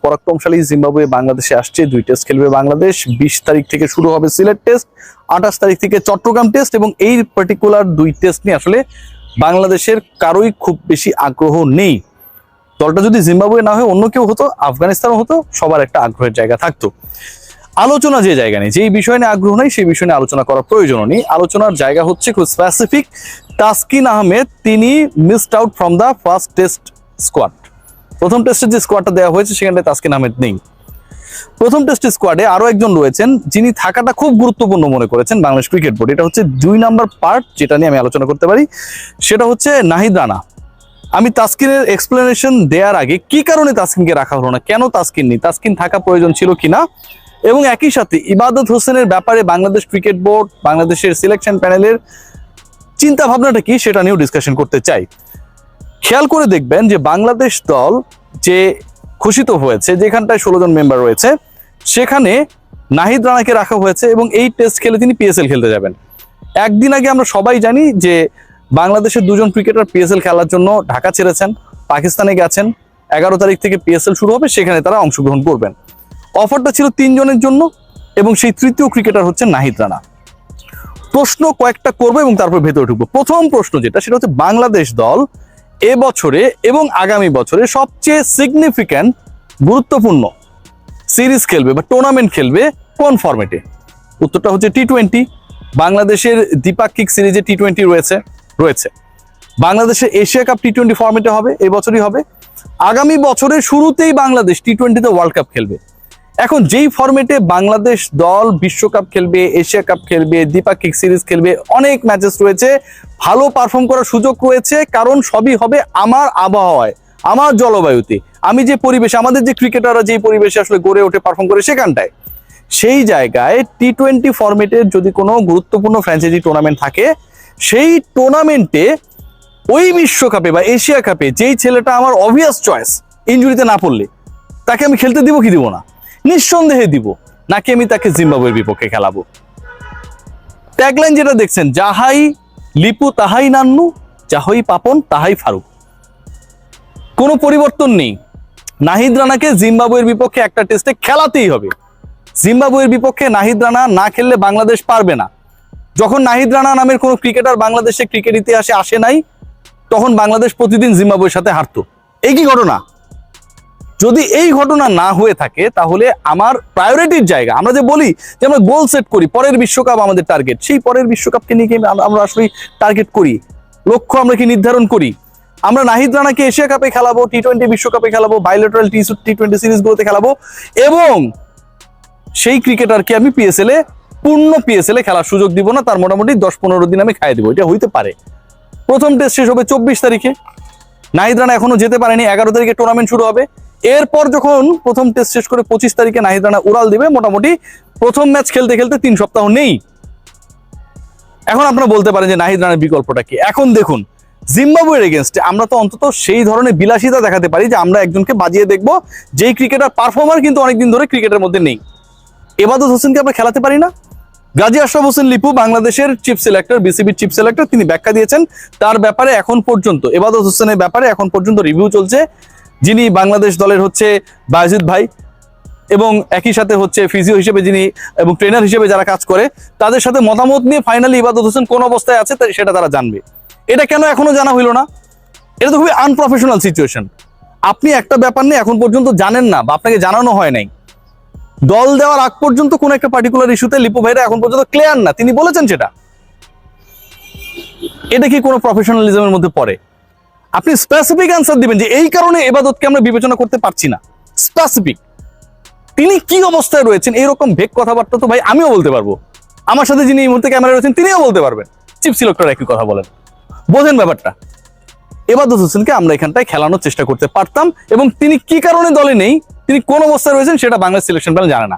পরাক্রমশালী জিম্বাবুয়ে বাংলাদেশে আসছে। 2 টেস্ট খেলবে বাংলাদেশ। 20 তারিখ থেকে শুরু হবে সিলেট টেস্ট, 28 তারিখ থেকে চট্টগ্রাম টেস্ট। এবং এই পার্টিকুলার 2 টেস্ট নিয়ে আসলে বাংলাদেশের কারোই খুব বেশি আগ্রহ নেই। দলটা যদি জিম্বাবুয়ে না হয় অন্য কেউ হতো, আফগানিস্তানও হতো, সবার একটা আগ্রহের জায়গা থাকতো। আলোচনা যে জায়গা নেই, যেই বিষয় নিয়ে আগ্রহ নেই সেই বিষয় নিয়ে আলোচনা করার প্রয়োজন নেই। আলোচনার জায়গা হচ্ছে খুব স্পেসিফিক। তাসকিন আহমেদ তিনি missed out from the first test squad. প্রথম টেস্টের যে স্কোয়াডটা দেওয়া হয়েছে সেখানে তাসকিন আহমেদ নেই। প্রথম টেস্টের স্কোয়াডে আরো একজন রয়েছেন যিনি থাকাটা খুব গুরুত্বপূর্ণ মনে করেছেন বাংলাদেশ ক্রিকেট বোর্ড। এটা হচ্ছে 2 নাম্বার পার্ট যেটা নিয়ে আমি আলোচনা করতে পারি, সেটা হচ্ছে নাহিদ রানা। আমি তাসকিনের এক্সপ্লেনেশন দেওয়ার আগে কি কারণে তাসকিনকে রাখা হলো না, কেন তাসকিন নেই, তাসকিন থাকা প্রয়োজন ছিল কিনা, এবং একই সাথে ইবাদত হোসেনের ব্যাপারে বাংলাদেশ ক্রিকেট বোর্ড, বাংলাদেশের সিলেকশন প্যানেলের চিন্তা ভাবনাটা কি সেটা নিয়েও ডিসকাশন করতে চাই। খেয়াল করে দেখবেন যে বাংলাদেশ দল যে ঘোষিত হয়েছে, যেখানটায় 16 জন মেম্বার রয়েছে, সেখানে নাহিদ রানাকে রাখা হয়েছে এবং এই টেস্ট খেলে তিনি পিএসএল খেলতে যাবেন। একদিন আগে আমরা সবাই জানি যে বাংলাদেশের 2 জন ক্রিকেটার পিএসএল খেলার জন্য ঢাকা ছেড়েছেন, পাকিস্তানে গেছেন। 11 তারিখ থেকে পিএসএল শুরু হবে, সেখানে তারা অংশগ্রহণ করবেন। অফারটা ছিল 3 জনের জন্য এবং সেই তৃতীয় ক্রিকেটার হচ্ছে নাহিদ রানা। প্রশ্ন কয়েকটা করবো এবং তারপর ভেতরে ঢুকবো। প্রথম প্রশ্ন যেটা, সেটা হচ্ছে বাংলাদেশ দল এবছরে এবং আগামী বছরে সবচেয়ে সিগনিফিক্যান্ট গুরুত্বপূর্ণ সিরিজ খেলবে বা টুর্নামেন্ট খেলবে কোন ফরম্যাটে? উত্তরটা হচ্ছে টি-20। বাংলাদেশের দ্বিপাক্ষিক সিরিজে টি-20 রয়েছে। বাংলাদেশের এশিয়া কাপ টি-20 ফরম্যাটে হবে, এবছরই হবে। আগামী বছরের শুরুতেই বাংলাদেশ টি-20তে ওয়ার্ল্ড কাপ খেলবে। এখন যেই ফরম্যাটে বাংলাদেশ দল বিশ্বকাপ খেলবে, এশিয়া কাপ খেলবে, দ্বিপাক্ষিক সিরিজ খেলবে, অনেক ম্যাচেস রয়েছে, ভালো পারফর্ম করার সুযোগ রয়েছে, কারণ সবই হবে আমার আবহাওয়ায়, আমার জলবায়ুতে, আমি যে পরিবেশে, আমাদের যে ক্রিকেটাররা যেই পরিবেশে আসলে গড়ে ওঠে পারফর্ম করে সেখানটায়। সেই জায়গায় টি-20 ফরম্যাটের যদি কোনো গুরুত্বপূর্ণ ফ্র্যাঞ্চাইজি টুর্নামেন্ট থাকে, সেই টুর্নামেন্টে ওই বিশ্বকাপে বা এশিয়া কাপে যেই ছেলেটা আমার অবভিয়াস চয়েস, ইনজুরিতে না পড়লে তাকে আমি খেলতে দিব কি দিব না? নিঃসন্দেহে দিব। নাকি আমি তাকে জিম্বাবুয়ের বিপক্ষে খেলাবো? ট্যাগলাইন যেটা দেখছেন, যাহাই লিপু তাহাই নান্নু, যাহাই পাপন তাহাই ফারুক। কোনো পরিবর্তন নেই। নাহিদ রানাকে জিম্বাবুয়ের বিপক্ষে একটা টেস্টে খেলাতেই হবে। জিম্বাবুয়ের বিপক্ষে নাহিদ রানা না খেললে বাংলাদেশ পারবে না। যখন নাহিদ রানা নামের কোনো ক্রিকেটার বাংলাদেশে ক্রিকেট ইতিহাসে আসে নাই, তখন বাংলাদেশ প্রতিদিন জিম্বাবুয়ের সাথে হারতো। এই কি ঘটনা? যদি এই ঘটনা না হয়ে থাকে তাহলে আমার প্রায়োরিটির জায়গা, আমরা যে বলি যে আমরা গোল সেট করি, পরের বিশ্বকাপ আমাদের টার্গেট, সেই পরের বিশ্বকাপকে নিয়ে আমরা আসলে টার্গেট করি, লক্ষ্য আমরা কি নির্ধারণ করি? আমরা নাহিদ রানাকে এশিয়া কাপে খেলাবো, টি-20 বিশ্বকাপে খেলাবো, বাইলেটারাল টি-20 সিরিজগুলোতে খেলাবো, এবং সেই ক্রিকেটারকে আমি পিএসএল এ পূর্ণ পিএসএল এ খেলার সুযোগ দিব না, তার মোটামুটি 10-15 দিন আমি খাইয়ে দিব। এটা হইতে পারে। প্রথম টেস্ট শেষ হবে 24 তারিখে, নাহিদ রানা এখনো যেতে পারেনি, 11 তারিখে টুর্নামেন্ট শুরু হবে। এরপর যখন প্রথম টেস্ট শেষ করে 25 তারিখে নাহিদ রানা উড়াল দিবে, মোটামুটি প্রথম ম্যাচ খেলতে খেলতে 3 সপ্তাহ নেই। এখন আপনারা বলতে পারেন যে নাহিদ রানার বিকল্পটা কি? এখন দেখুন, জিম্বাবুয়ের এগেনস্টে আমরা তো অন্তত সেই ধরনের বিলাসিতা দেখাতে পারি যে আমরা একজনকে বাজিয়ে দেখবো যেই ক্রিকেটার পারফর্মার কিন্তু অনেকদিন ধরে ক্রিকেটের মধ্যে নেই। ইবাদত হোসেনকে আমরা খেলাতে পারি না? গাজী আশরাফ হোসেন লিপু বাংলাদেশের চিফ সিলেক্টর, বিসিবির চিফ সিলেক্টর, তিনি ব্যাখ্যা দিয়েছেন তার ব্যাপারে এখন পর্যন্ত, ইবাদত হোসেনের ব্যাপারে এখন পর্যন্ত রিভিউ চলছে। যিনি বাংলাদেশ দলের হচ্ছে বায়েজিদ ভাই, এবং একই সাথে হচ্ছে ফিজিও হিসেবে যিনি এবং ট্রেনার হিসেবে যারা কাজ করে, তাদের সাথে মতামত নিয়ে ফাইনালি ইবাদত হোসেন কোন অবস্থায় আছে সেটা তারা জানবে। এটা কেন এখনো জানা হইল না? এটা তো খুবই আনপ্রফেশনাল সিচুয়েশন। আপনি একটা ব্যাপার নিয়ে এখন পর্যন্ত জানেন না বা আপনাকে জানানো হয় নাই, দল দেওয়ার আগ পর্যন্ত কোন একটা পার্টিকুলার ইস্যুতে লিপু ভাইরা এখন পর্যন্ত ক্লিয়ার না, তিনি বলেছেন সেটা। এটা কি কোনো প্রফেশনালিজমের মধ্যে পড়ে? আপনি স্পেসিফিক অ্যান্সার দিবেন যে এই কারণে ইবাদতকে আমরা বিবেচনা করতে পারছি না, স্পেসিফিক। তিনি কি অবস্থায় রয়েছেন এইরকম ভেগ কথাবার্তা তো ভাই আমিও বলতে পারবো, আমার সাথে যিনি এই মুহূর্তে ক্যামেরা রয়েছেন তিনিও বলতে পারবেন। চিফ সিলেক্টর একই কথা বলেন। বোঝেন ব্যাপারটা? ইবাদত হোসেনকে আমরা এখানটায় খেলানোর চেষ্টা করতে পারতাম, এবং তিনি কি কারণে দলে নেই, তিনি কোন অবস্থায় রয়েছেন সেটা বাংলাদেশ সিলেকশন প্যানেল জানে না।